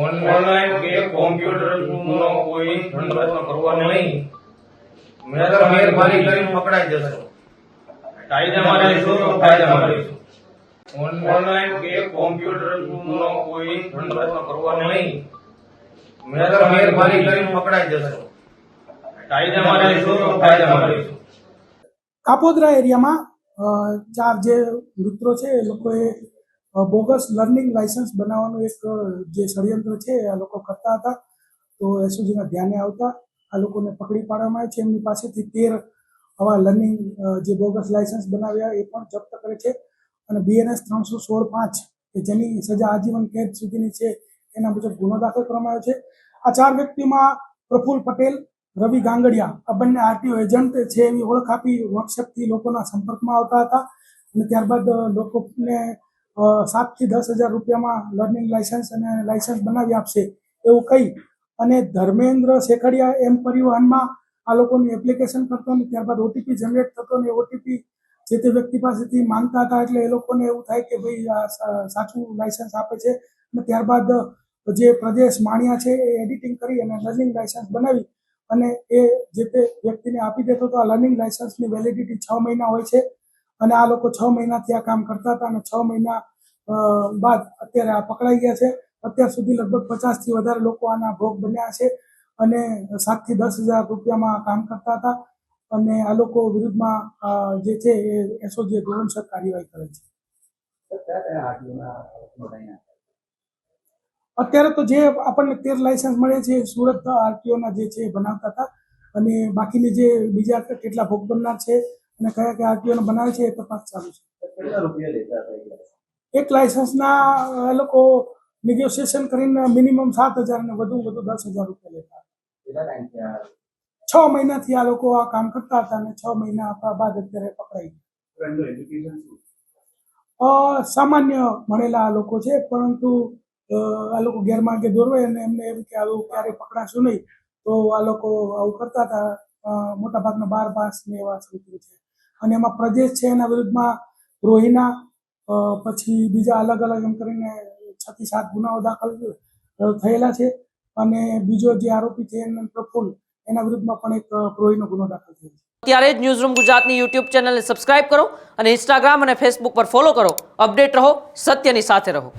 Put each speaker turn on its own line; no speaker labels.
Online કે કોમ્પ્યુટરનો કોઈ ધંધો કરવાનો નહીં. મહેરબાની કરીને પકડાઈ જશો. કાયદામાં રહીશું તો કાયદામાં રહીશું. ઓનલાઈન કે કોમ્પ્યુટરનો કોઈ ધંધો કરવાનો નહીં. મહેરબાની કરીને પકડાઈ જશો. કાયદામાં રહીશું તો કાયદામાં રહીશું.
કાપોદ્રા એરિયામાં ચાર જે મિત્રો છે એ લોકોએ બોગસ લર્નિંગ લાયસન્સ બનાવવાનું એક જે ષડયંત્ર છે આ લોકો કરતા હતા. તો એસઓજીના ધ્યાને આવતા આ લોકોને પકડી પાડવામાં આવે છે. એમની પાસેથી 13 આવા લર્નિંગ જે બોગસ લાયસન્સ બનાવ્યા એ પણ જપ્ત કરે છે અને BNS 316(5) કે જેની સજા આજીવન કેદ સુધીની છે એના મુજબ ગુનો દાખલ કરવામાં આવ્યો છે. આ ચાર વ્યક્તિમાં પ્રફુલ પટેલ, રવિ ગાંગડિયા આ બંને RTO એજન્ટ છે એવી ઓળખ આપી વોટ્સએપથી લોકોના સંપર્કમાં આવતા હતા અને ત્યારબાદ લોકોને 7 થી 10,000 રૂપિયામાં લર્નિંગ લાયસન્સ અને લાયસન્સ બનાવી આપશે એવું કહી અને ધર્મેન્દ્ર શેખડિયા એમ પરિવહનમાં આ લોકોની એપ્લિકેશન કરતો અને ત્યારબાદ ઓટીપી જનરેટ થતો અને ઓટીપી જે તે વ્યક્તિ પાસેથી માંગતા હતા. એટલે એ લોકોને એવું થાય કે ભાઈ આ સાચું લાયસન્સ આપે છે અને ત્યારબાદ જે પ્રદેશ માણિયા છે એ એડિટિંગ કરી અને લર્નિંગ લાયસન્સ બનાવી અને એ જે તે વ્યક્તિને આપી દેતો. તો આ લર્નિંગ લાયસન્સની વેલિડિટી 6 મહિના હોય છે અને આ લોકો 6 મહિનાથી આ કામ કરતા હતા અને 6 મહિના બાદ અત્યારે આ પકડાઈ ગયા છે. અત્યાર સુધી લગભગ 50 થી વધારે લોકો આના ભોગ બન્યા છે અને 7 થી 10,000 રૂપિયામાં કામ કરતા હતા અને આ લોકો વિરુદ્ધમાં જે છે એ એસઓજી ધોરણસર કાર્યવાહી કરે છે. અત્યારે તો જે આપણને 13 લાયસન્સ મળે છે સુરત RTOના જે છે બનાવતા હતા અને બાકીની જે બીજા કેટલા ભોગ બનનાર છે અને કયા કયા RTOને બનાવે છે એ તપાસ ચાલુ છે. એક લાયસન્સના એ લોકો નેગોશિએશન કરીને મિનિમમ 7,000 અને વધુ 10,000 રૂપિયા લેતા. 6 મહિનાથી આ લોકો આ કામ કરતા હતા અને 6 મહિના બાદ અત્યારે પકડાઈ ગયા. સામાન્ય ભણેલા આ લોકો છે પરંતુ આ લોકો ગેરમાર્ગે દોરવાય અને એમને એમ કે આવું ક્યારેય પકડાશું નહીં તો આ લોકો આવું કરતા હતા. મોટાભાગના 12 પાસ ને એવા છોકરી છે અને એમાં પ્રદેશ છે એના વિરુદ્ધમાં રોહિના પછી બીજા અલગ અલગ એમ કરીને 6 થી 7 ગુનાઓ દાખલ થયેલા છે અને બીજો જે આરોપી છે પ્રફુલ એના વિરુદ્ધમાં પણ એક પ્રોહીનો ગુનો દાખલ થયો છે.
ત્યારે જ ન્યૂઝરૂમ ગુજરાતની YouTube ચેનલને સબસ્ક્રાઇબ કરો અને Instagram અને Facebook પર ફોલો કરો. અપડેટ રહો, સત્યની સાથે રહો.